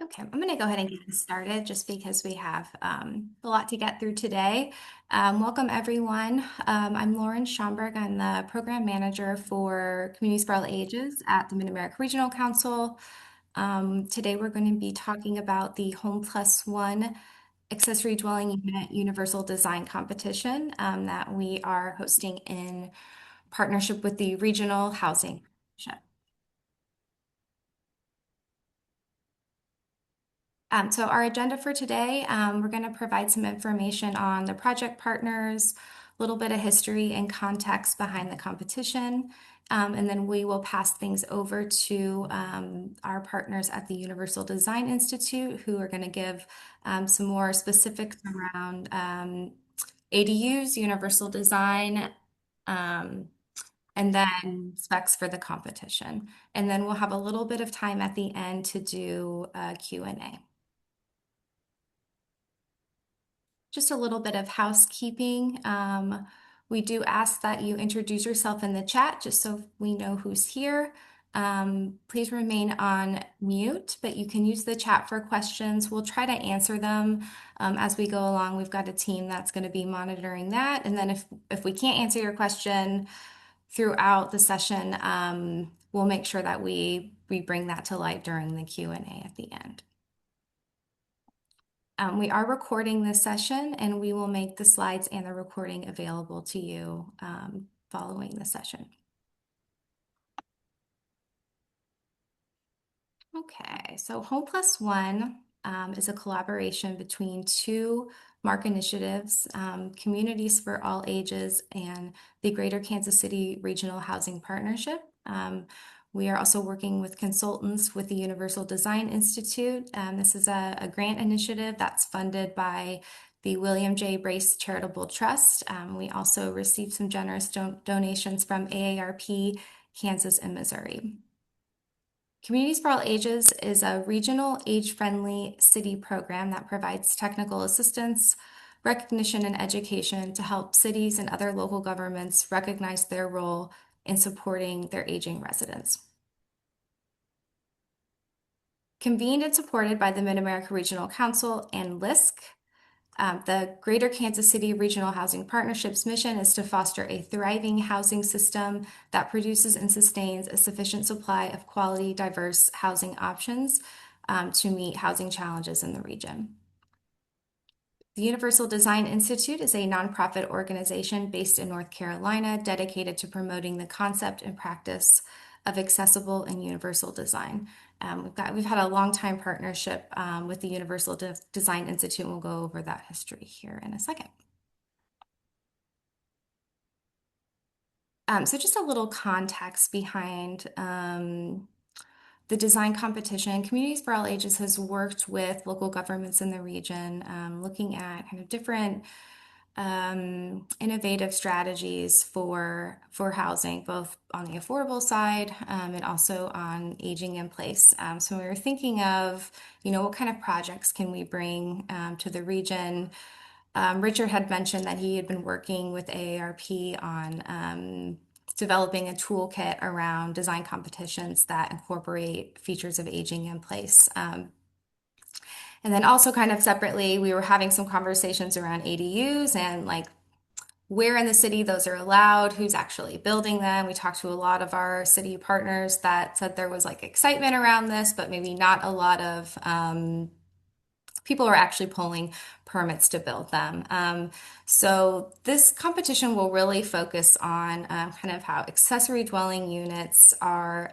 Okay, I'm going to go ahead and get this started just because we have a lot to get through today. Welcome, everyone. I'm Lauren Schomburg. I'm the program manager for Communities for All Ages at the Mid-America Regional Council. Today, we're going to be talking about the Home Plus One accessory dwelling unit universal design competition that we are hosting in partnership with the Regional Housing Partnership. So our agenda for today, we're going to provide some information on the project partners, a little bit of history and context behind the competition, and then we will pass things over to our partners at the Universal Design Institute, who are going to give some more specifics around ADUs, universal design, um, and then specs for the competition. And then we'll have a little bit of time at the end to do a Q&A. Just a little bit of housekeeping. We do ask that you introduce yourself in the chat just so we know who's here. Please remain on mute, but you can use the chat for questions. We'll try to answer them as we go along. We've got a team that's going to be monitoring that. And then if we can't answer your question throughout the session, we'll make sure that we bring that to light during the Q&A at the end. We are recording this session and we will make the slides and the recording available to you following the session. Okay, so Home Plus One is a collaboration between two MARC initiatives, Communities for All Ages and the Greater Kansas City Regional Housing Partnership. We are also working with consultants with the Universal Design Institute. This is a grant initiative that's funded by the William J. Brace Charitable Trust. We also received some generous donations from AARP, Kansas, and Missouri. Communities for All Ages is a regional age-friendly city program that provides technical assistance, recognition, and education to help cities and other local governments recognize their role in supporting their aging residents. Convened and supported by the Mid-America Regional Council and LISC, the Greater Kansas City Regional Housing Partnership's mission is to foster a thriving housing system that produces and sustains a sufficient supply of quality, diverse housing options to meet housing challenges in the region. The Universal Design Institute is a nonprofit organization based in North Carolina dedicated to promoting the concept and practice of accessible and universal design. We've had a long time partnership with the Universal Design Institute, and we'll go over that history here in a second. So just a little context behind the design competition. Communities for All Ages has worked with local governments in the region, looking at kind of different innovative strategies for housing, both on the affordable side and also on aging in place. So we were thinking of, what kind of projects can we bring to the region? Richard had mentioned that he had been working with AARP on developing a toolkit around design competitions that incorporate features of aging in place. And then also kind of separately, we were having some conversations around ADUs and like where in the city those are allowed, who's actually building them. We talked to a lot of our city partners that said there was like excitement around this, but maybe not a lot of people are actually pulling permits to build them. So this competition will really focus on kind of how accessory dwelling units are,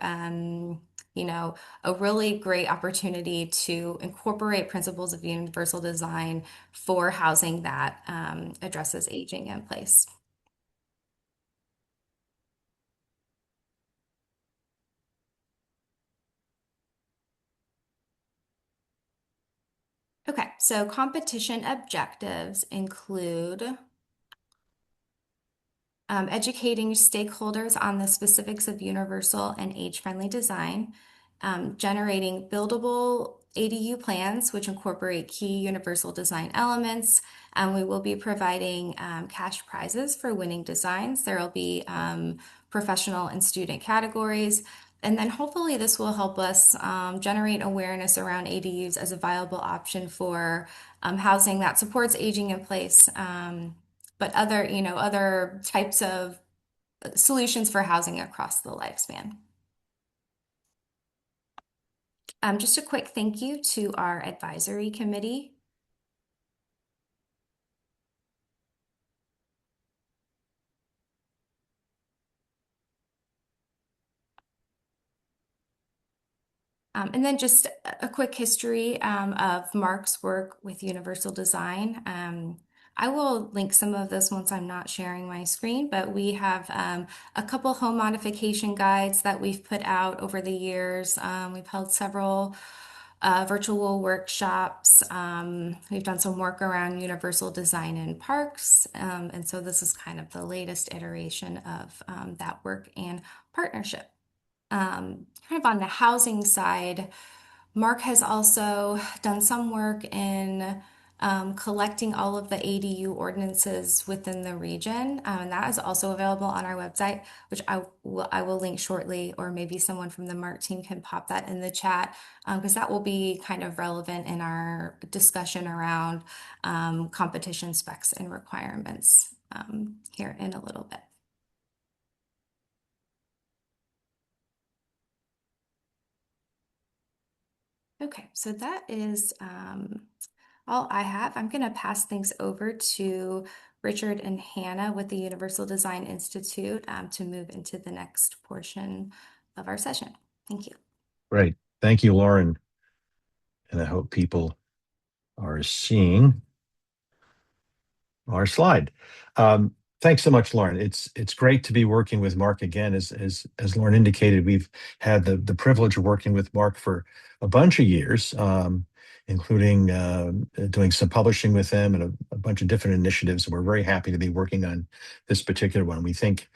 a really great opportunity to incorporate principles of universal design for housing that addresses aging in place. Okay, so competition objectives include educating stakeholders on the specifics of universal and age-friendly design, generating buildable ADU plans, which incorporate key universal design elements. We will be providing cash prizes for winning designs. There will be professional and student categories. And then hopefully this will help us generate awareness around ADUs as a viable option for housing that supports aging in place, but other, other types of solutions for housing across the lifespan. Just a quick thank you to our advisory committee. And then just a quick history of Mark's work with Universal Design. I will link some of this once I'm not sharing my screen, but we have a couple home modification guides that we've put out over the years. We've held several virtual workshops. We've done some work around universal design in parks. And so this is kind of the latest iteration of that work and partnership. Kind of on the housing side, Mark has also done some work in collecting all of the ADU ordinances within the region. And that is also available on our website, which I will link shortly, or maybe someone from the Mark team can pop that in the chat, because that will be kind of relevant in our discussion around competition specs and requirements here in a little bit. Okay, so that is all I have. I'm going to pass things over to Richard and Hannah with the Universal Design Institute to move into the next portion of our session. Thank you. Great. Thank you, Lauren. And I hope people are seeing our slide. Thanks so much, Lauren. It's great to be working with Mark again. As Lauren indicated, we've had the privilege of working with Mark for a bunch of years, including doing some publishing with him and a bunch of different initiatives. We're very happy to be working on this particular one. We think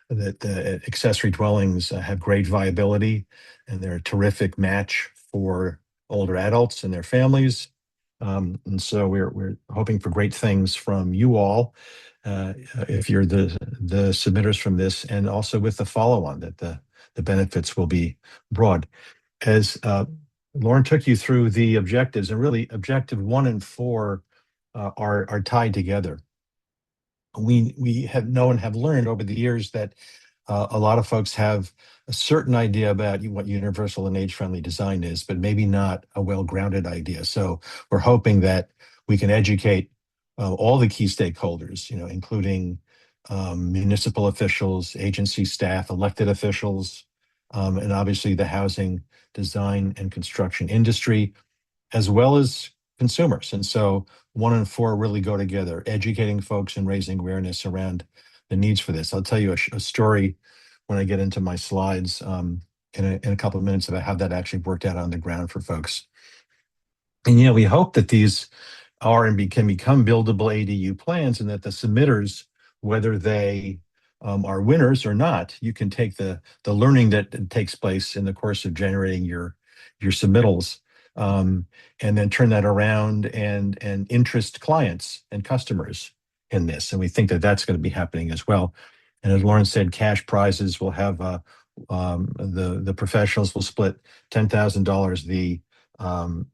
that the accessory dwellings have great viability, and they're a terrific match for older adults and their families. And so we're hoping for great things from you all, if you're the submitters from this, and also with the follow-on, that the benefits will be broad. As Lauren took you through the objectives, and really objective 1 and 4 are tied together. We have known, have learned over the years that a lot of folks have a certain idea about what universal and age-friendly design is, but maybe not a well-grounded idea. So we're hoping that we can educate all the key stakeholders, including municipal officials, agency staff, elected officials, and obviously the housing design and construction industry, as well as consumers. And so 1 and 4 really go together, educating folks and raising awareness around the needs for this. I'll tell you a story when I get into my slides in a couple of minutes about how that actually worked out on the ground for folks. And we hope that these are and can become buildable ADU plans, and that the submitters, whether they are winners or not, you can take the learning that takes place in the course of generating your submittals, and then turn that around and interest clients and customers in this. And we think that that's going to be happening as well. And as Lauren said, cash prizes will have the professionals will split $10,000. The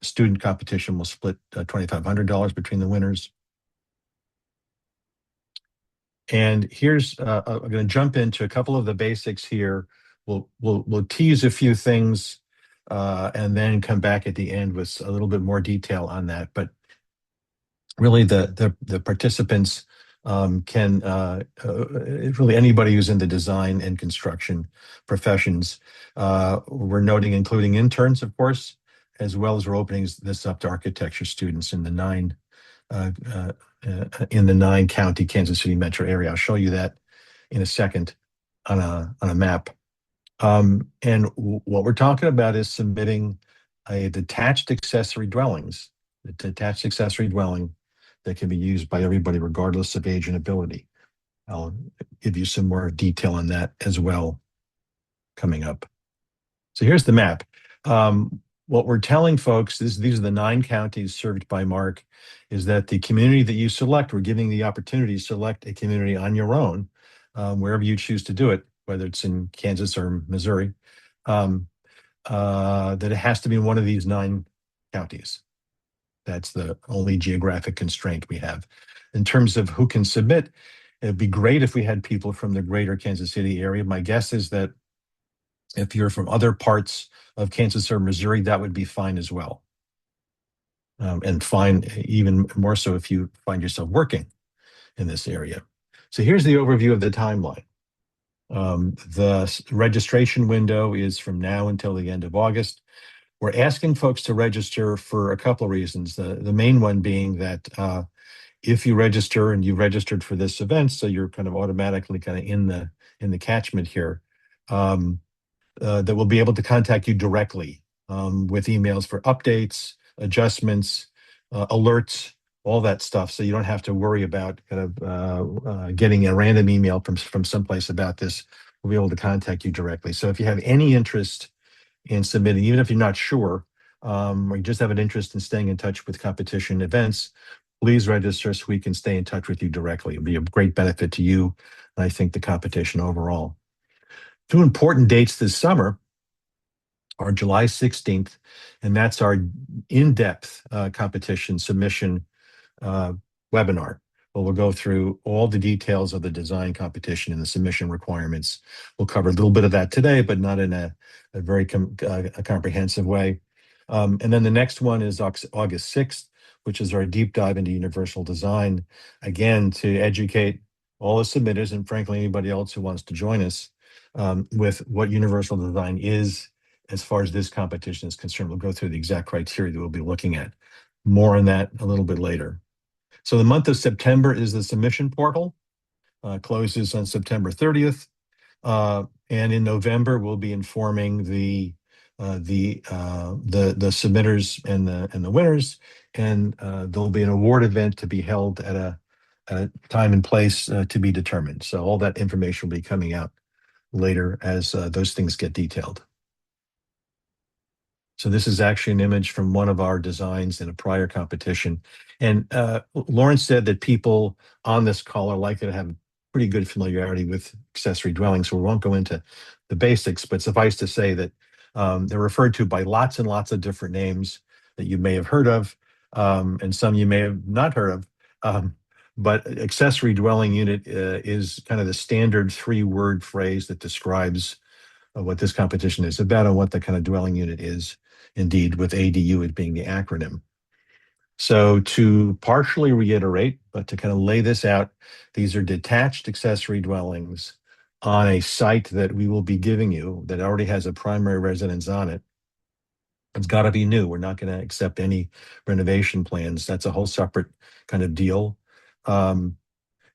student competition will split $2,500 between the winners. And here's I'm going to jump into a couple of the basics here. We'll tease a few things and then come back at the end with a little bit more detail on that. But really, the participants can really anybody who's in the design and construction professions. We're noting including interns, of course, as well as we're opening this up to architecture students in the 9 county Kansas City metro area. I'll show you that in a second on a map. And what we're talking about is submitting a detached accessory dwellings, the detached accessory dwelling that can be used by everybody regardless of age and ability. I'll give you some more detail on that as well coming up. So here's the map. What we're telling folks, these are the 9 counties served by Mark, is that the community that you select, we're giving the opportunity to select a community on your own, wherever you choose to do it, whether it's in Kansas or Missouri. um, that it has to be in one of these 9 counties. That's the only geographic constraint we have. In terms of who can submit, it'd be great if we had people from the greater Kansas City area. My guess is that if you're from other parts of Kansas or Missouri, that would be fine as well. And fine even more so if you find yourself working in this area. So here's the overview of the timeline. The registration window is from now until the end of August. We're asking folks to register for a couple of reasons. The main one being that if you register and you registered for this event, so you're kind of automatically kind of in the catchment here, that we'll be able to contact you directly with emails for updates, adjustments, alerts, all that stuff. So you don't have to worry about kind of getting a random email from someplace about this. We'll be able to contact you directly. So if you have any interest in submitting, even if you're not sure, or you just have an interest in staying in touch with competition events, please register so we can stay in touch with you directly. It'll be a great benefit to you, and I think the competition overall. 2 important dates this summer are July 16th, and that's our in-depth competition submission uh, webinar. We'll go through all the details of the design competition and the submission requirements. We'll cover a little bit of that today, but not in a very comprehensive way. And then the next one is August 6th, which is our deep dive into universal design, again, to educate all the submitters and frankly, anybody else who wants to join us with what universal design is as far as this competition is concerned. We'll go through the exact criteria that we'll be looking at. More on that a little bit later. So the month of September is the submission portal, closes on September 30th. And in November, we'll be informing the submitters and the winners, and there'll be an award event to be held at a time and place to be determined. So all that information will be coming out later as those things get detailed. So this is actually an image from one of our designs in a prior competition. And Lauren said that people on this call are likely to have pretty good familiarity with accessory dwellings, so we won't go into the basics, but suffice to say that they're referred to by lots and lots of different names that you may have heard of, and some you may have not heard of. But accessory dwelling unit is kind of the standard 3-word phrase that describes what this competition is about and what the kind of dwelling unit is, indeed, with ADU as being the acronym. So to partially reiterate, but to kind of lay this out, these are detached accessory dwellings on a site that we will be giving you that already has a primary residence on it. It's got to be new. We're not going to accept any renovation plans. That's a whole separate kind of deal. And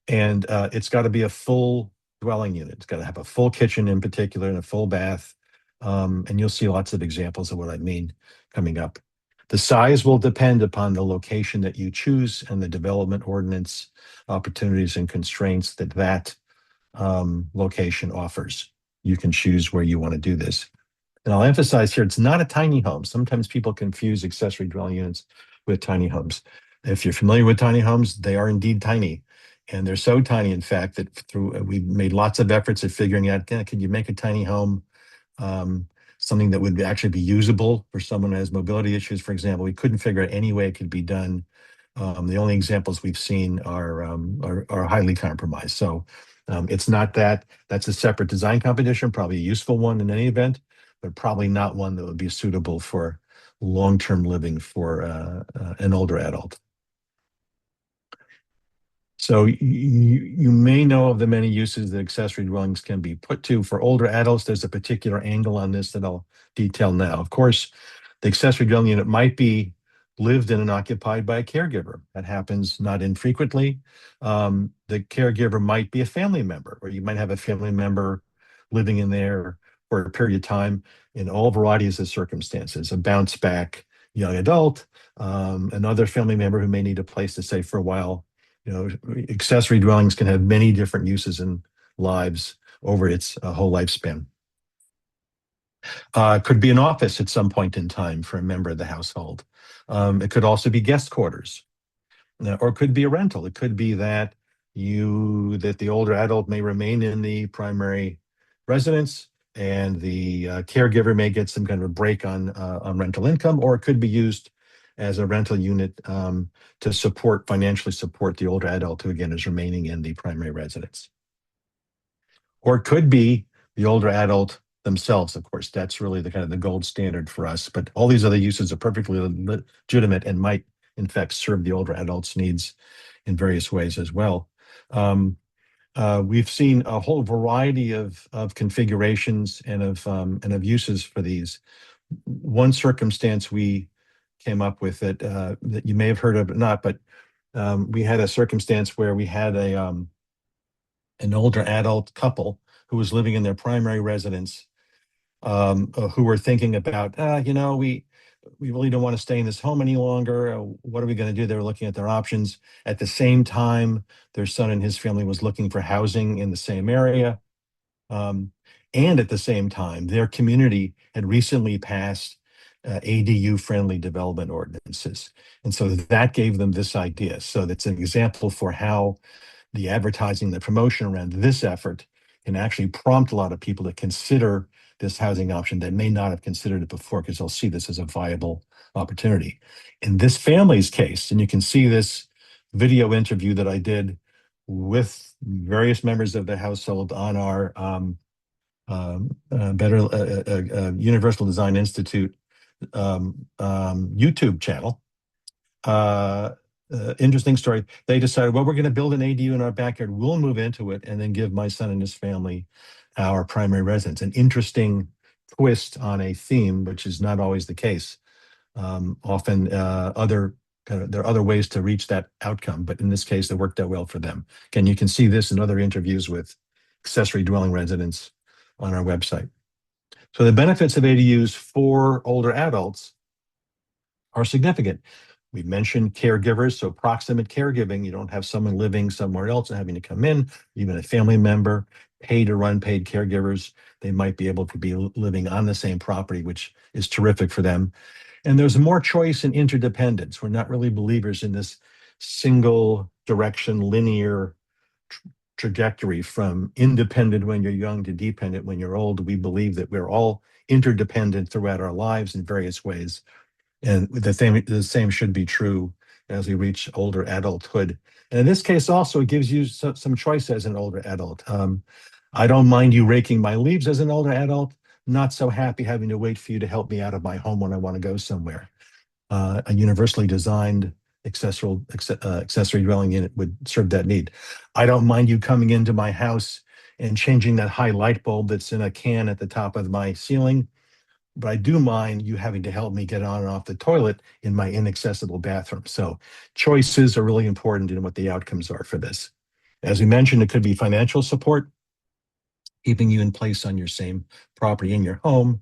it's got to be a full dwelling unit. It's got to have a full kitchen in particular and a full bath. And you'll see lots of examples of what I mean coming up. The size will depend upon the location that you choose and the development ordinance opportunities and constraints that location offers. You can choose where you want to do this. And I'll emphasize here, it's not a tiny home. Sometimes people confuse accessory dwelling units with tiny homes. If you're familiar with tiny homes, they are indeed tiny. And they're so tiny, in fact, that we've made lots of efforts at figuring out, can you make a tiny home something that would actually be usable for someone who has mobility issues, for example. We couldn't figure out any way it could be done. The only examples we've seen are highly compromised. So it's not that. That's a separate design competition, probably a useful one in any event, but probably not one that would be suitable for long-term living for an older adult. So you may know of the many uses that accessory dwellings can be put to. For older adults, there's a particular angle on this that I'll detail now. Of course, the accessory dwelling unit might be lived in and occupied by a caregiver. That happens not infrequently. The caregiver might be a family member, or you might have a family member living in there for a period of time in all varieties of circumstances, a bounce back young adult, another family member who may need a place to stay for a while. Accessory dwellings can have many different uses and lives over its whole lifespan. Could be an office at some point in time for a member of the household. It could also be guest quarters, or it could be a rental. It could be that the older adult may remain in the primary residence and the caregiver may get some kind of a break on rental income, or it could be used as a rental unit to financially support the older adult who again is remaining in the primary residence. Or it could be the older adult themselves, of course. That's really the kind of the gold standard for us. But all these other uses are perfectly legitimate and might, in fact, serve the older adult's needs in various ways as well. We've seen a whole variety of configurations and of uses for these. One circumstance we came up with that you may have heard of, or not, but we had a circumstance where we had an older adult couple who was living in their primary residence, who were thinking about, we really don't want to stay in this home any longer. What are we going to do? They were looking at their options. At the same time, their son and his family was looking for housing in the same area. Um, and at the same time, their community had recently passed ADU-friendly development ordinances. And so that gave them this idea. So that's an example for how the advertising, the promotion around this effort can actually prompt a lot of people to consider this housing option that may not have considered it before because they'll see this as a viable opportunity. In this family's case, and you can see this video interview that I did with various members of the household on our Universal Design Institute YouTube channel. Interesting story. They decided, well, we're going to build an ADU in our backyard. We'll move into it and then give my son and his family our primary residence. An interesting twist on a theme, which is not always the case. Often there are other ways to reach that outcome, but in this case, it worked out well for them. Again, you can see this in other interviews with accessory dwelling residents on our website. So the benefits of ADUs for older adults are significant. We mentioned caregivers, so proximate caregiving. You don't have someone living somewhere else and having to come in, even a family member, paid or unpaid caregivers. They might be able to be living on the same property, which is terrific for them. And there's more choice and interdependence. We're not really believers in this single direction, linear trajectory from independent when you're young to dependent when you're old. We believe that we're all interdependent throughout our lives in various ways. And the same should be true as we reach older adulthood. And in this case, also, it gives you some choice as an older adult. I don't mind you raking my leaves as an older adult. Not so happy having to wait for you to help me out of my home when I want to go somewhere. A universally designed accessory dwelling unit would serve that need. I don't mind you coming into my house and changing that high light bulb that's in a can at the top of my ceiling, but I do mind you having to help me get on and off the toilet in my inaccessible bathroom. So choices are really important in what the outcomes are for this. As we mentioned, it could be financial support, keeping you in place on your same property in your home.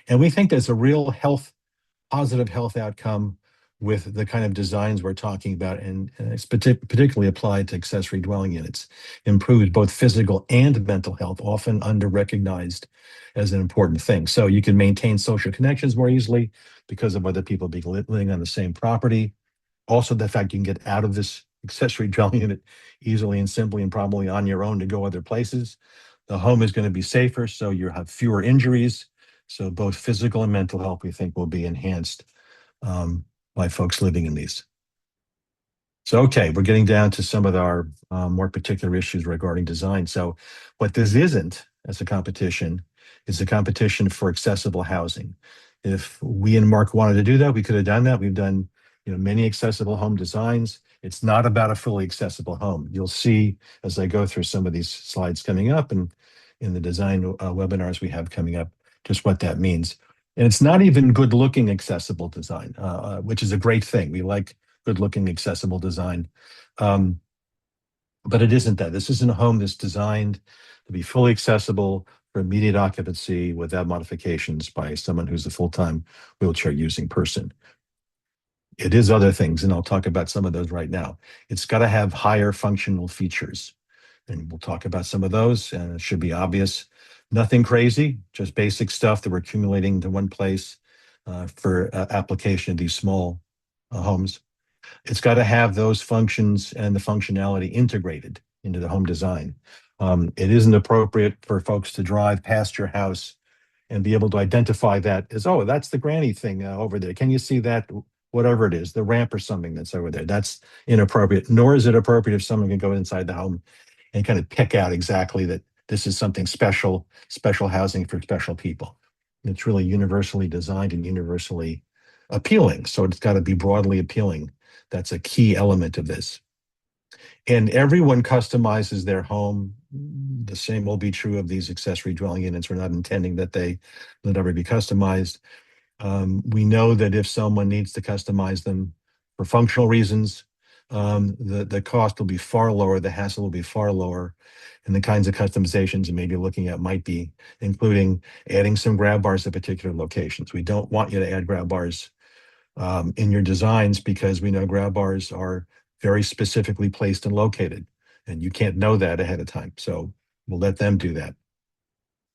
And we think there's a real positive health outcome with the kind of designs we're talking about, and it's particularly applied to accessory dwelling units. Improves both physical and mental health, often under-recognized as an important thing. So you can maintain social connections more easily because of other people being living on the same property. Also, the fact you can get out of this accessory dwelling unit easily and simply and probably on your own to go other places. The home is going to be safer, so you have fewer injuries. So both physical and mental health, we think, will be enhanced by folks living in these. So, okay, we're getting down to some of our more particular issues regarding design. So what this isn't as a competition is a competition for accessible housing. If we and Mark wanted to do that, we could have done that. We've done many accessible home designs. It's not about a fully accessible home. You'll see as I go through some of these slides coming up and in the design webinars we have coming up, just what that means. And it's not even good-looking accessible design, which is a great thing. We like good-looking accessible design. But it isn't that. This isn't a home that's designed to be fully accessible for immediate occupancy without modifications by someone who's a full-time wheelchair-using person. It is other things, and I'll talk about some of those right now. It's got to have higher functional features, and we'll talk about some of those, and it should be obvious. Nothing crazy, just basic stuff that we're accumulating to one place for application of these small homes. It's got to have those functions and the functionality integrated into the home design. It isn't appropriate for folks to drive past your house and be able to identify that as, oh, that's the granny thing over there. Can you see that? Whatever it is, the ramp or something that's over there. That's inappropriate. Nor is it appropriate if someone can go inside the home and kind of pick out exactly that this is something special, special housing for special people. It's really universally designed and universally appealing. So it's got to be broadly appealing. That's a key element of this. And everyone customizes their home. The same will be true of these accessory dwelling units. We're not intending that they will ever be customized. We know that if someone needs to customize them for functional reasons, the cost will be far lower, the hassle will be far lower, and the kinds of customizations you may be looking at might be including adding some grab bars at particular locations. We don't want you to add grab bars in your designs because we know grab bars are very specifically placed and located, and you can't know that ahead of time. So we'll let them do that.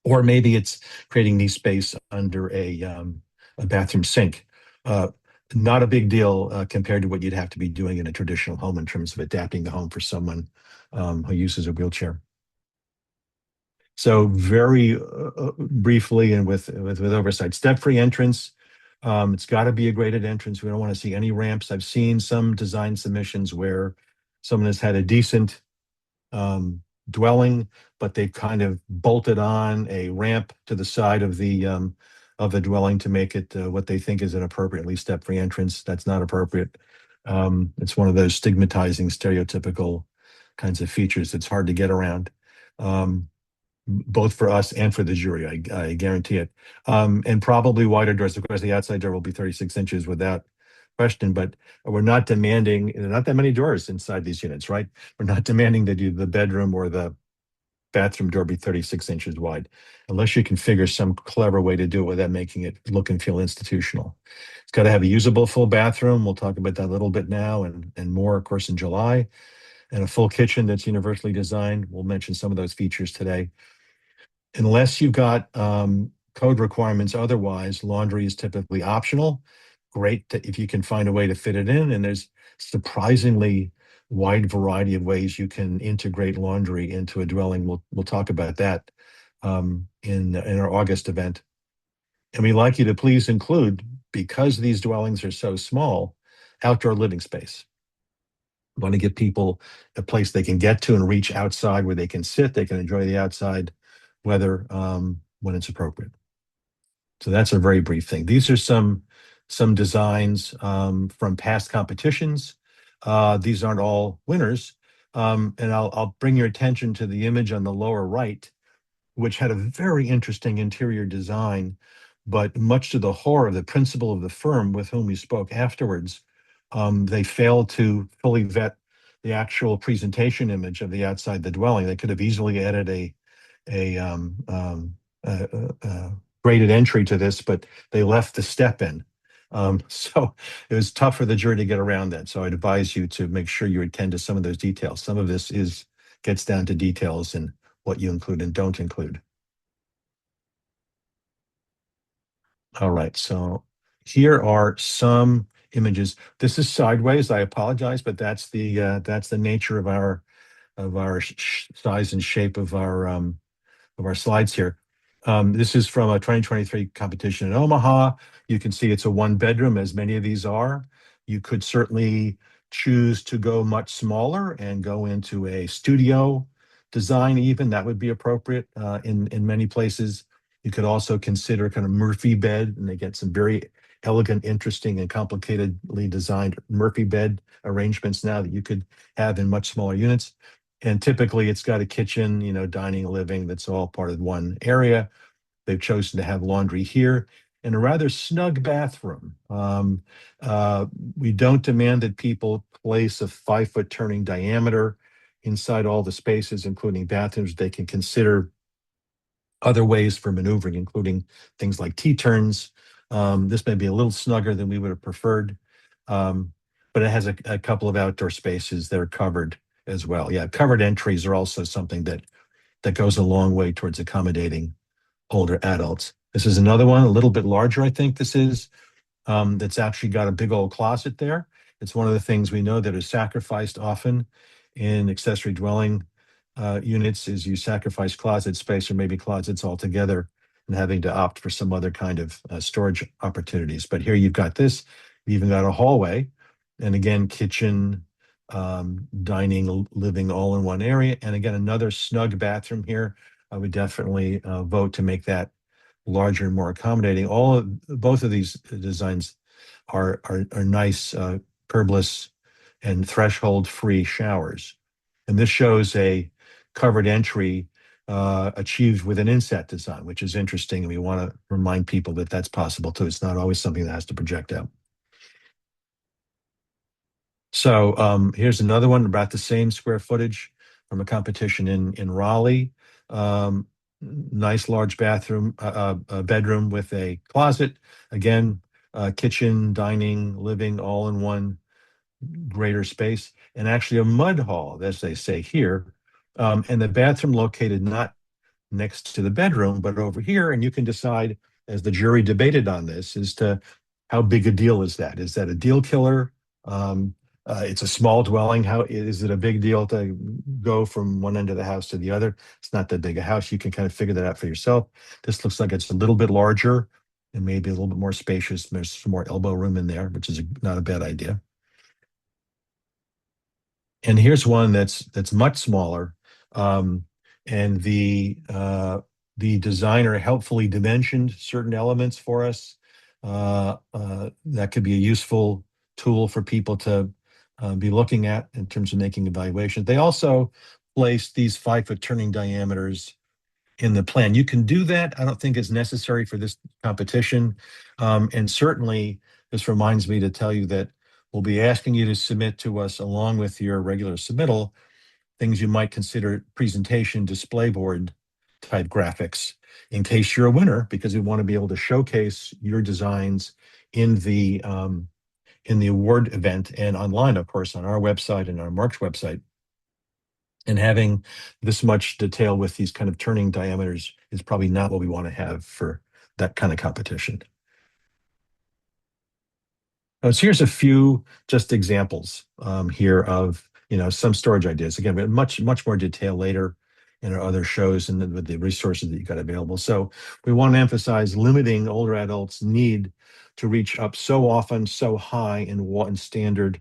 Or maybe it's creating knee space under a bathroom sink. Uh, Not a big deal compared to what you'd have to be doing in a traditional home in terms of adapting the home for someone who uses a wheelchair. So very briefly and with oversight, step-free entrance. It's got to be a graded entrance. We don't want to see any ramps. I've seen some design submissions where someone has had a decent dwelling, but they've kind of bolted on a ramp to the side of the dwelling to make it what they think is an appropriately step-free entrance. That's not appropriate. It's one of those stigmatizing, stereotypical kinds of features that's hard to get around. Both for us and for the jury, I guarantee it. And probably wider doors. Of course, the outside door will be 36 inches without question, but we're not demanding, there are not that many doors inside these units, right? We're not demanding that the bedroom or the bathroom door be 36 inches wide, unless you can figure some clever way to do it without making it look and feel institutional. It's got to have a usable full bathroom. We'll talk about that a little bit now and more, of course, in July. And a full kitchen that's universally designed. We'll mention some of those features today. Unless you've got code requirements otherwise, laundry is typically optional. Great if you can find a way to fit it in, and there's surprisingly wide variety of ways you can integrate laundry into a dwelling. We'll talk about that in our August event. And we'd like you to please include, because these dwellings are so small, outdoor living space. We want to give people a place they can get to and reach outside where they can sit, they can enjoy the outside weather when it's appropriate. So that's a very brief thing. These are some designs from past competitions. These aren't all winners. And I'll bring your attention to the image on the lower right, which had a very interesting interior design, but much to the horror of the principal of the firm with whom we spoke afterwards, they failed to fully vet the actual presentation image of the outside the dwelling. They could have easily added a graded entry to this, but they left the step in. So it was tough for the jury to get around that. So I'd advise you to make sure you attend to some of those details. Some of this gets down to details and what you include and don't include. All right, so here are some images. This is sideways. I apologize, but that's the nature of our size and shape of our slides here. This is from a 2023 competition in Omaha. You can see it's a one bedroom, as many of these are. You could certainly choose to go much smaller and go into a studio design even. That would be appropriate in many places. You could also consider kind of Murphy bed, and they get some very elegant, interesting, and complicatedly designed Murphy bed arrangements now that you could have in much smaller units. And typically it's got a kitchen, dining, living, that's all part of one area. They've chosen to have laundry here and a rather snug bathroom. We don't demand that people place a 5-foot turning diameter inside all the spaces, including bathrooms. They can consider other ways for maneuvering, including things like T-turns. This may be a little snugger than we would have preferred, but it has a couple of outdoor spaces that are covered as well. Yeah, covered entries are also something that goes a long way towards accommodating older adults. This is another one, a little bit larger, I think this is, that's actually got a big old closet there. It's one of the things we know that is sacrificed often in accessory dwelling units is you sacrifice closet space or maybe closets altogether and having to opt for some other kind of storage opportunities. But here you've got this, you've even got a hallway, and again, kitchen, dining, living all in one area. And again, another snug bathroom here. I would definitely vote to make that larger and more accommodating. Both of these designs are nice curbless and threshold-free showers. And this shows a covered entry achieved with an inset design, which is interesting. And we want to remind people that that's possible too. It's not always something that has to project out. So here's another one about the same square footage from a competition in Raleigh. Um, Nice large bathroom, bedroom with a closet. Again, kitchen, dining, living all in one greater space, and actually a mud hall, as they say here. And the bathroom located not next to the bedroom, but over here. And you can decide, as the jury debated on this, as to how big a deal is that? Is that a deal killer? Um, it's a small dwelling. How is it a big deal to go from one end of the house to the other? It's not that big a house. You can kind of figure that out for yourself. This looks like it's a little bit larger and maybe a little bit more spacious. There's some more elbow room in there, which is not a bad idea. And here's one that's much smaller. Um, and the designer helpfully dimensioned certain elements for us. That could be a useful tool for people to be looking at in terms of making evaluations. They also placed these 5-foot turning diameters in the plan. You can do that. I don't think it's necessary for this competition. And certainly, this reminds me to tell you that we'll be asking you to submit to us, along with your regular submittal, things you might consider presentation display board type graphics in case you're a winner, because we want to be able to showcase your designs in the award event and online, of course, on our website and our Mark's website. And having this much detail with these kind of turning diameters is probably not what we want to have for that kind of competition. So here's a few just examples here of some storage ideas. Again, we have much more detail later in our other shows and with the resources that you got available. So we want to emphasize limiting older adults' need to reach up so often, so high in standard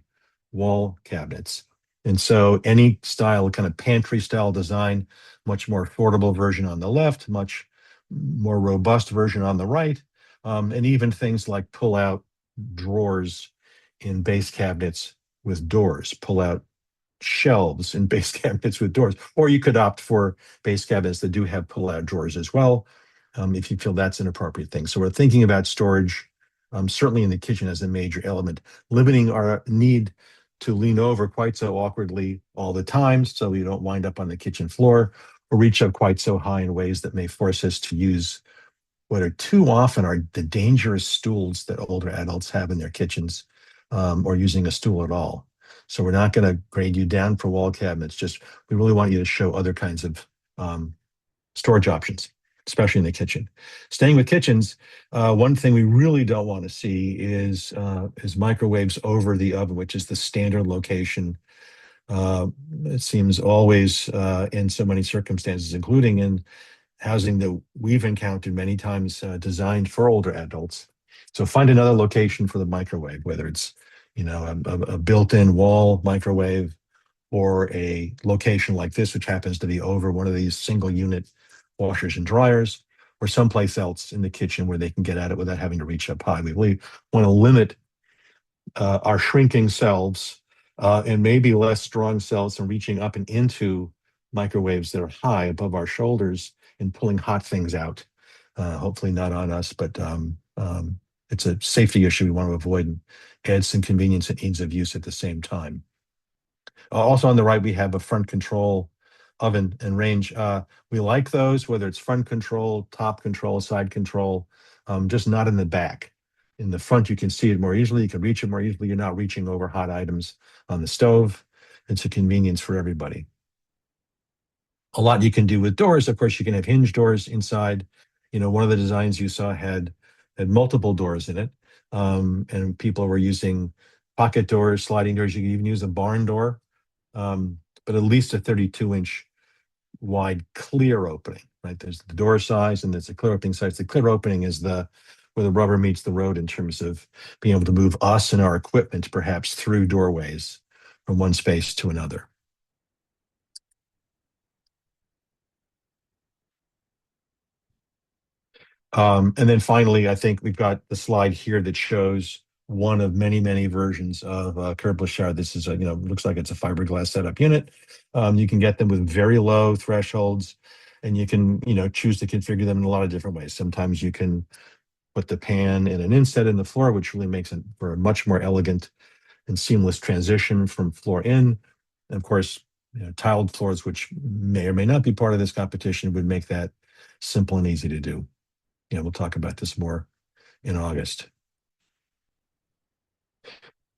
wall cabinets. And so any style, kind of pantry style design, much more affordable version on the left, much more robust version on the right, and even things like pull out drawers in base cabinets with doors, pull out shelves in base cabinets with doors, or you could opt for base cabinets that do have pull out drawers as well, if you feel that's an appropriate thing. So we're thinking about storage, certainly in the kitchen as a major element, limiting our need to lean over quite so awkwardly all the time so you don't wind up on the kitchen floor or reach up quite so high in ways that may force us to use what are too often are the dangerous stools that older adults have in their kitchens, or using a stool at all. So we're not going to grade you down for wall cabinets. Just we really want you to show other kinds of storage options, especially in the kitchen. Staying with kitchens, one thing we really don't want to see is microwaves over the oven, which is the standard location. It seems always in so many circumstances, including in housing that we've encountered many times, designed for older adults. So find another location for the microwave, whether it's a built-in wall microwave or a location like this, which happens to be over one of these single unit washers and dryers, or someplace else in the kitchen where they can get at it without having to reach up high. We really want to limit our shrinking selves and maybe less strong selves from reaching up and into microwaves that are high above our shoulders and pulling hot things out. Hopefully not on us, but it's a safety issue we want to avoid and add some convenience and ease of use at the same time. Also on the right, we have a front control oven and range. We like those, whether it's front control, top control, side control, just not in the back. In the front, you can see it more easily. You can reach it more easily. You're not reaching over hot items on the stove. It's a convenience for everybody. A lot you can do with doors. Of course, you can have hinge doors inside. One of the designs you saw had multiple doors in it, and people were using pocket doors, sliding doors. You can even use a barn door, but at least a 32-inch wide clear opening, right? There's the door size and there's the clear opening size. The clear opening is the where the rubber meets the road in terms of being able to move us and our equipment perhaps through doorways from one space to another. And then finally, I think we've got the slide here that shows one of many, many versions of curbless shower. This is looks like it's a fiberglass setup unit. You can get them with very low thresholds, and you can, choose to configure them in a lot of different ways. Sometimes you can put the pan in an inset in the floor, which really makes it for a much more elegant and seamless transition from floor in. And of course, tiled floors, which may or may not be part of this competition, would make that simple and easy to do. We'll talk about this more in August.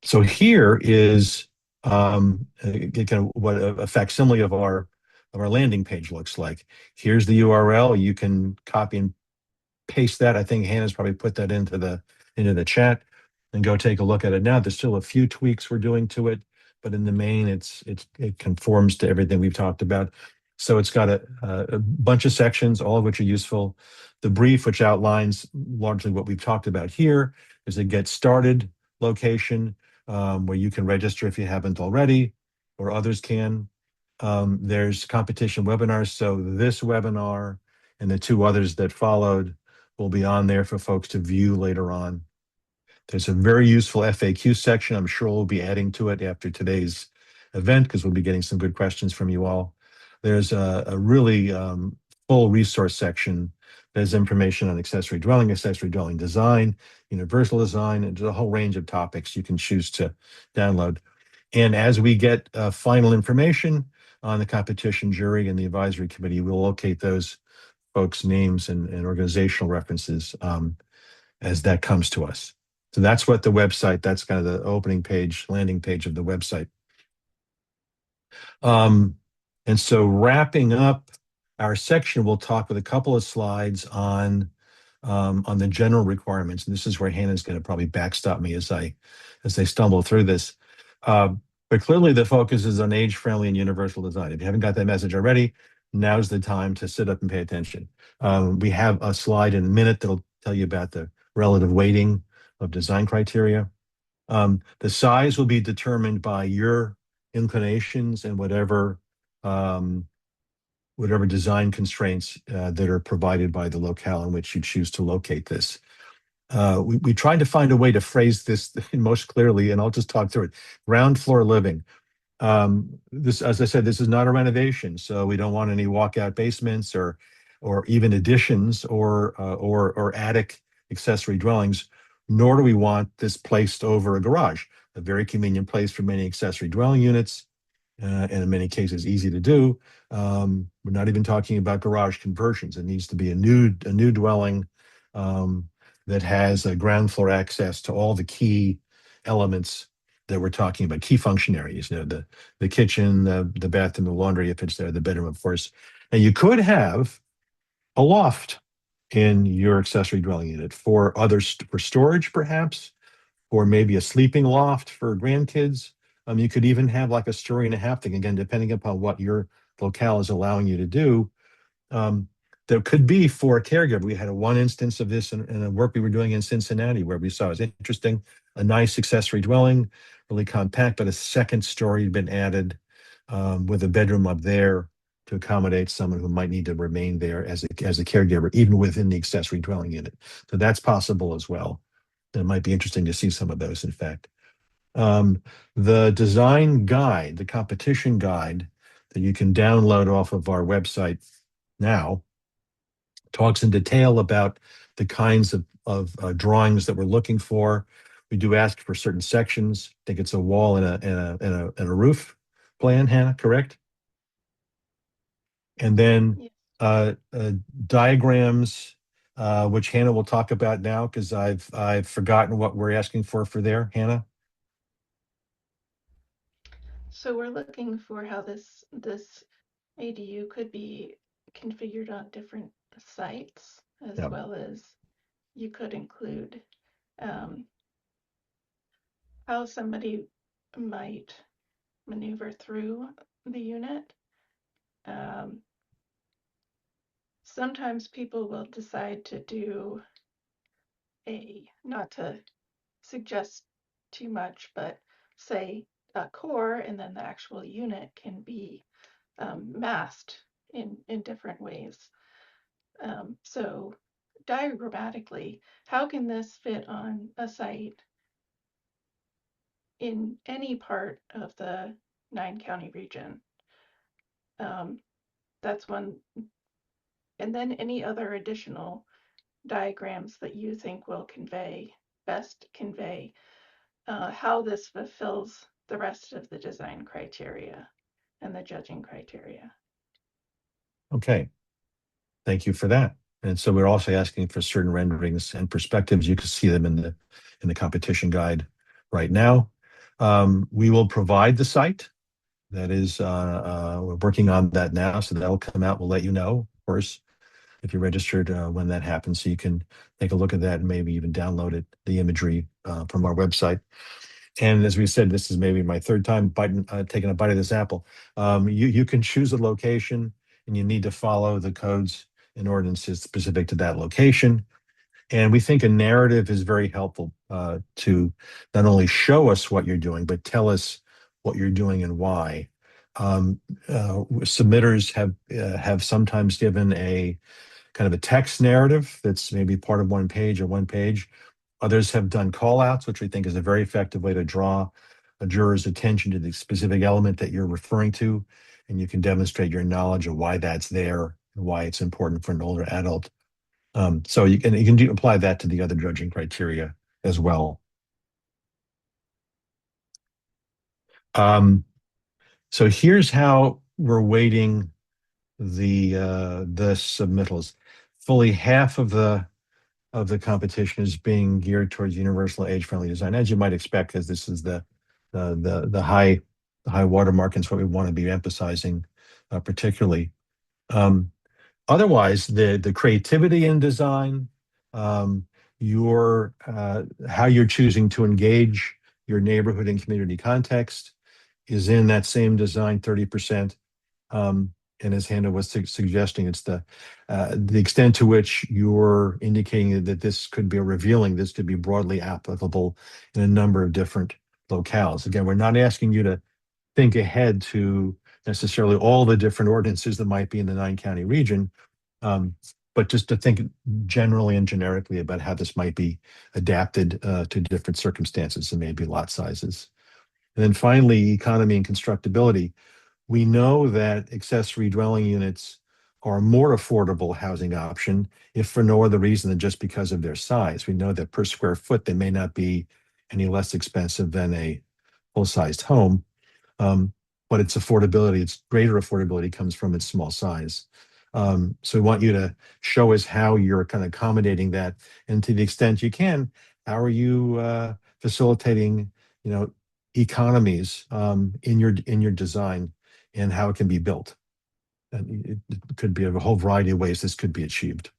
So here is kind of what a facsimile of our landing page looks like. Here's the URL. You can copy and paste that. I think Hannah's probably put that into the chat, and go take a look at it now. There's still a few tweaks we're doing to it, but in the main, it conforms to everything we've talked about. So it's got a bunch of sections, all of which are useful. The brief, which outlines largely what we've talked about here, is a get started location, where you can register if you haven't already, or others can. There's competition webinars. So this webinar and the two others that followed will be on there for folks to view later on. There's a very useful FAQ section. I'm sure we'll be adding to it after today's event because we'll be getting some good questions from you all. There's a really full resource section. There's information on accessory dwelling design, universal design, and a whole range of topics you can choose to download. And as we get final information on the competition jury and the advisory committee, we'll locate those folks' names and organizational references as that comes to us. So that's what the website, that's kind of the opening page, landing page of the website. And so wrapping up our section, we'll talk with a couple of slides on the general requirements. And this is where Hannah's going to probably backstop me as I stumble through this. But clearly the focus is on age-friendly and universal design. If you haven't got that message already, now's the time to sit up and pay attention. We have a slide in a minute that'll tell you about the relative weighting of design criteria. The size will be determined by your inclinations and whatever design constraints that are provided by the locale in which you choose to locate this. We tried to find a way to phrase this most clearly, and I'll just talk through it. Ground floor living. This, as I said, this is not a renovation, so we don't want any walkout basements or even additions or attic accessory dwellings. Nor do we want this placed over a garage, a very convenient place for many accessory dwelling units, and in many cases easy to do. We're not even talking about garage conversions. It needs to be a new dwelling that has a ground floor access to all the key elements that we're talking about, key function areas, the kitchen, the bathroom, the laundry, if it's there, the bedroom, of course. And you could have a loft in your accessory dwelling unit for for storage, perhaps, or maybe a sleeping loft for grandkids. You could even have like a story and a half thing, again, depending upon what your locale is allowing you to do. There could be for a caregiver. We had one instance of this in a work we were doing in Cincinnati where we saw it was interesting, a nice accessory dwelling, really compact, but a second story had been added with a bedroom up there to accommodate someone who might need to remain there as a caregiver, even within the accessory dwelling unit. So that's possible as well. It might be interesting to see some of those, in fact. The design guide, the competition guide that you can download off of our website now, talks in detail about the kinds of drawings that we're looking for. We do ask for certain sections. I think it's a wall and a roof plan, Hannah, correct? And then Yes. diagrams, which Hannah will talk about now because I've forgotten what we're asking for there, Hannah. So we're looking for how this ADU could be configured on different sites, as Yeah. well as you could include um, how somebody might maneuver through the unit. Um, sometimes people will decide to do not to suggest too much, but say a core, and then the actual unit can be masked in different ways. So diagrammatically, how can this fit on a site in any part of the 9-county region? That's one. And then any other additional diagrams that you think will best convey how this fulfills the rest of the design criteria and the judging criteria. Okay, thank you for that. And so we're also asking for certain renderings and perspectives. You can see them in the competition guide right now. We will provide the site. That is, we're working on that now, so that'll come out. We'll let you know, of course, if you're registered when that happens, so you can take a look at that and maybe even download it, the imagery from our website. And as we said, this is maybe my third time taking a bite of this apple. You can choose a location, and you need to follow the codes and ordinances specific to that location. And we think a narrative is very helpful to not only show us what you're doing, but tell us what you're doing and why. Submitters have sometimes given a kind of a text narrative that's maybe part of one page or one page. Others have done call outs, which we think is a very effective way to draw a juror's attention to the specific element that you're referring to. And you can demonstrate your knowledge of why that's there and why it's important for an older adult. So you can apply that to the other judging criteria as well. So here's how we're weighting the submittals. Fully half of the competition is being geared towards universal age-friendly design, as you might expect, because this is the high watermark, and it's what we want to be emphasizing particularly. Otherwise, the creativity in design, your how you're choosing to engage your neighborhood and community context is in that same design 30%. And as Hannah was suggesting, it's the extent to which you're indicating that this could be this could be broadly applicable in a number of different locales. Again, we're not asking you to think ahead to necessarily all the different ordinances that might be in the 9-county region, but just to think generally and generically about how this might be adapted to different circumstances and maybe lot sizes. And then finally, economy and constructability. We know that accessory dwelling units are a more affordable housing option, if for no other reason than just because of their size. We know that per square foot, they may not be any less expensive than a full-sized home. But its affordability, its greater affordability comes from its small size. So we want you to show us how you're kind of accommodating that. And to the extent you can, how are you facilitating, economies in your design and how it can be built. And it could be a whole variety of ways this could be achieved.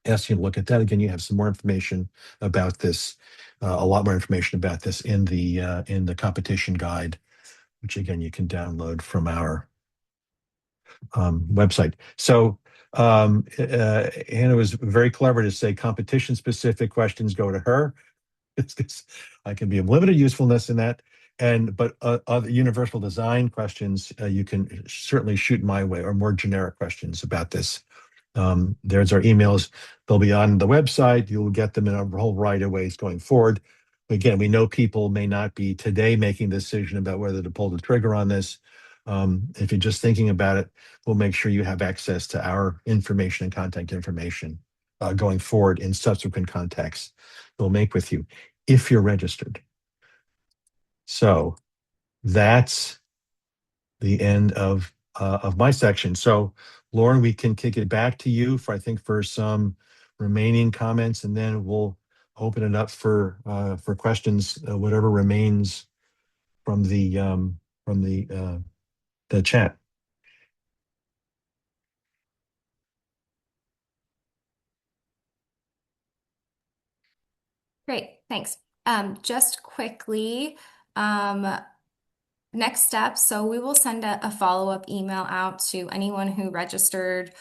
Ask you to look at that. Again, you have some more information about this, a lot more information about this in the competition guide, which again, you can download from our website. So Hannah was very clever to say competition-specific questions go to her. I can be of limited usefulness in that. But other universal design questions, you can certainly shoot my way, or more generic questions about this. There's our emails. They'll be on the website. You'll get them in a whole variety of ways going forward. Again, we know people may not be today making a decision about whether to pull the trigger on this. If you're just thinking about it, we'll make sure you have access to our information and contact information going forward in subsequent contacts we'll make with you if you're registered. So that's the end of my section. So Lauren, we can kick it back to you for some remaining comments, and then we'll open it up for questions, whatever remains from the chat. Great, thanks. Just quickly, next steps. So we will send a follow-up email out to anyone who registered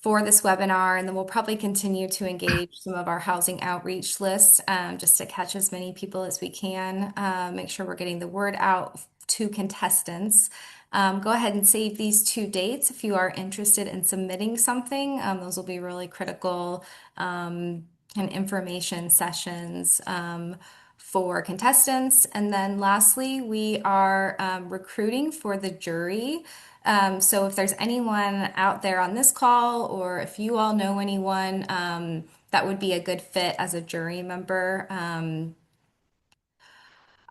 for this webinar, and then we'll probably continue to engage some of our housing outreach lists just to catch as many people as we can, make sure we're getting the word out to contestants. Go ahead and save these 2 dates if you are interested in submitting something. Those will be really critical and information sessions for contestants. And then lastly, we are recruiting for the jury. So if there's anyone out there on this call, or if you all know anyone that would be a good fit as a jury member,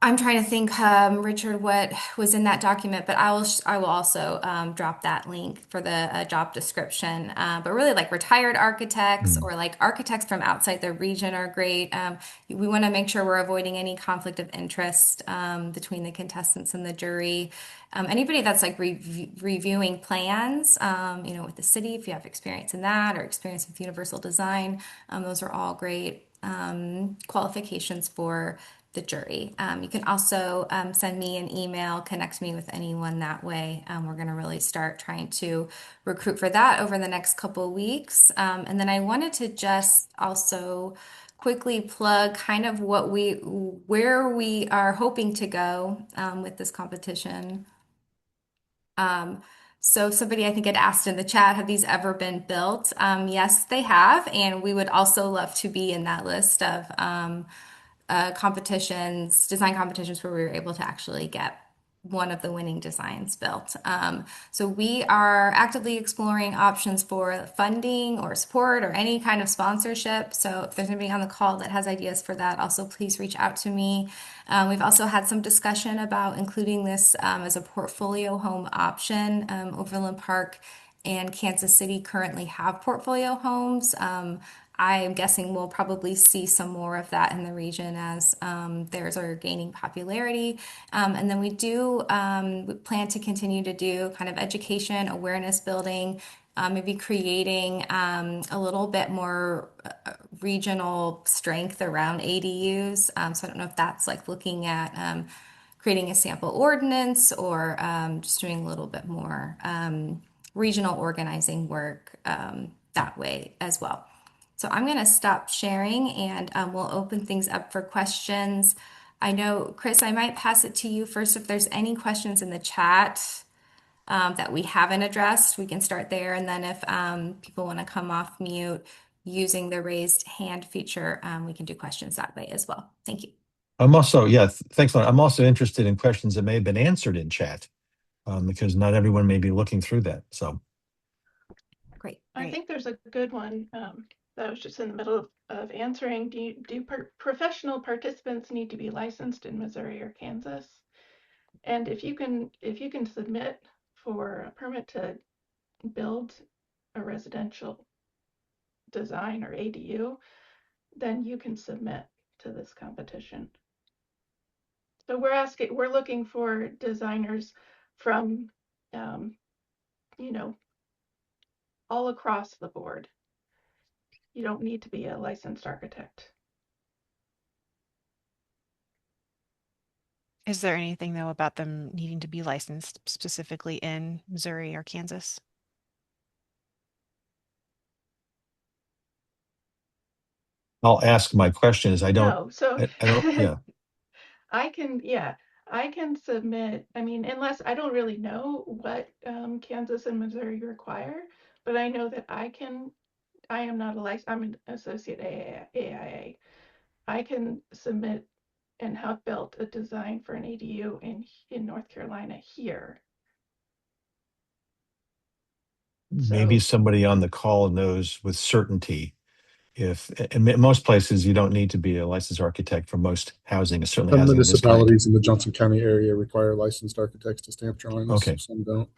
I'm trying to think, Richard, what was in that document, but I will also drop that link for the job description. But really, like retired architects Mm. or like architects from outside the region are great. We want to make sure we're avoiding any conflict of interest between the contestants and the jury. Anybody that's like reviewing plans, with the city, if you have experience in that or experience with universal design, those are all great qualifications for the jury. You can also send me an email, connect me with anyone that way. We're going to really start trying to recruit for that over the next couple of weeks. And then I wanted to just also quickly plug kind of where we are hoping to go with this competition. So somebody I think had asked in the chat, have these ever been built? Yes, they have, and we would also love to be in that list of competitions, design competitions where we were able to actually get one of the winning designs built. So we are actively exploring options for funding or support or any kind of sponsorship. So if there's anybody on the call that has ideas for that, also please reach out to me. We've also had some discussion about including this as a portfolio home option. Overland Park and Kansas City currently have portfolio homes. I'm guessing we'll probably see some more of that in the region as theirs are gaining popularity. And then we plan to continue to do kind of education, awareness building, maybe creating a little bit more regional strength around ADUs. So I don't know if that's like looking at creating a sample ordinance or just doing a little bit more regional organizing work that way as well. So I'm going to stop sharing and we'll open things up for questions. I know, Chris, I might pass it to you first. If there's any questions in the chat that we haven't addressed, we can start there. And then if people want to come off mute using the raised hand feature, we can do questions that way as well. Thank you. I'm also, yeah, thanks, Lauren. I'm also interested in questions that may have been answered in chat because not everyone may be looking through that. So Great. I think there's a good one that I was just in the middle of answering. Do professional participants need to be licensed in Missouri or Kansas? And if you can submit for a permit to build a residential design or ADU, then you can submit to this competition. So we're looking for designers from, all across the board. You don't need to be a licensed architect. Is there anything though about them needing to be licensed specifically in Missouri or Kansas? I'll ask my question is I don't, No, so I don't, yeah. I can submit. I mean, unless I don't really know what Kansas and Missouri require, but I know that I am not a licensed, I'm an associate AIA. I can submit and have built a design for an ADU in North Carolina here. Maybe So somebody on the call knows with certainty if in most places you don't need to be a licensed architect for most housing, certainly Some housing of this kind. municipalities in the Johnson County area require licensed architects to stamp drawings. Okay. Some don't.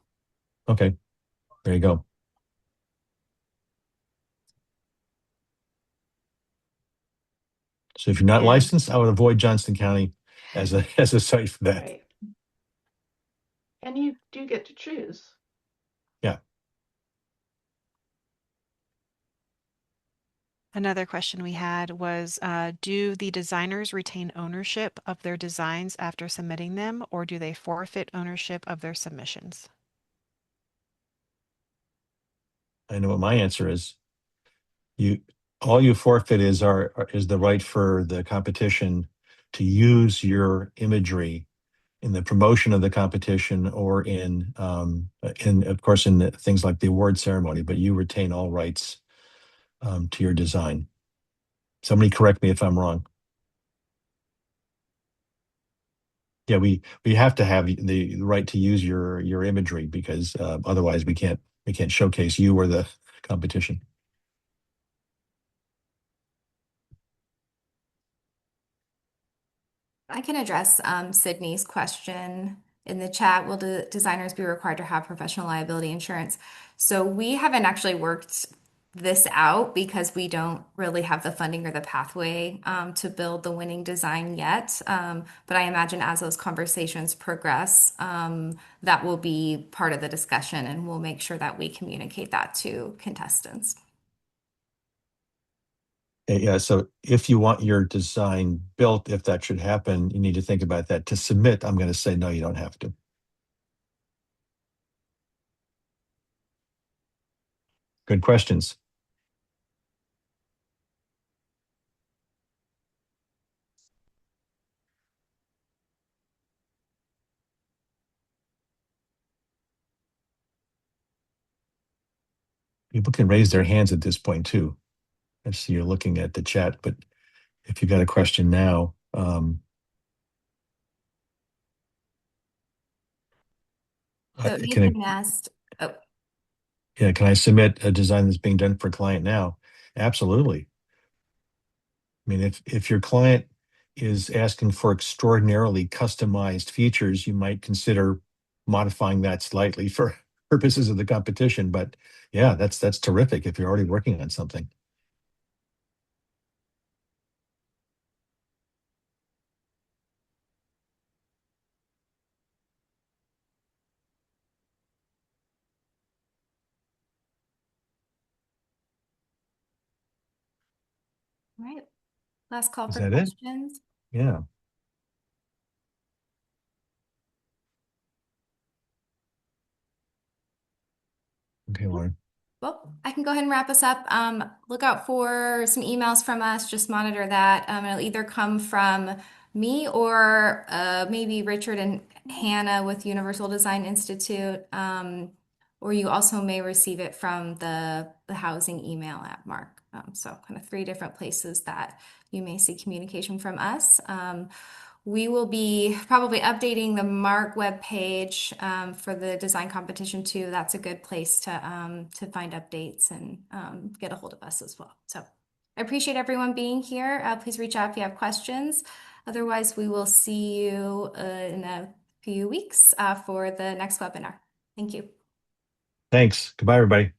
Okay. There you go. So if you're not licensed, I would avoid Johnston County as a site for that. right. And you do get to choose. Yeah. Another question we had was, do the designers retain ownership of their designs after submitting them, or do they forfeit ownership of their submissions? I know what my answer is. All you forfeit is the right for the competition to use your imagery in the promotion of the competition or in of course in things like the award ceremony, but you retain all rights to your design. Somebody correct me if I'm wrong. Yeah, we have to have the right to use your imagery because otherwise we can't showcase you or the competition. I can address Sydney's question in the chat. Will the designers be required to have professional liability insurance? So we haven't actually worked this out because we don't really have the funding or the pathway to build the winning design yet. But I imagine as those conversations progress, that will be part of the discussion, and we'll make sure that we communicate that to contestants. Yeah, so if you want your design built, if that should happen, you need to think about that. To submit, I'm going to say, no, you don't have to. Good questions. People can raise their hands at this point too. I see you're looking at the chat, but if you got a question now, So can Ethan asked, oh, can I submit a design that's being done for a client now? Absolutely. I mean, if your client is asking for extraordinarily customized features, you might consider modifying that slightly for purposes of the competition. But yeah, that's terrific if you're already working on something. all right, last call Is for that it? questions. Yeah. Okay, Lauren. Well, I can go ahead and wrap us up. Look out for some emails from us. Just monitor that. It'll either come from me or maybe Richard and Hannah with Universal Design Institute. Or you also may receive it from the housing email at Mark. So kind of three different places that you may see communication from us. We will be probably updating the Mark webpage for the design competition too. That's a good place to find updates and get a hold of us as well. So I appreciate everyone being here. Please reach out if you have questions. Otherwise, we will see you in a few weeks for the next webinar. Thank you. Thanks. Goodbye, everybody.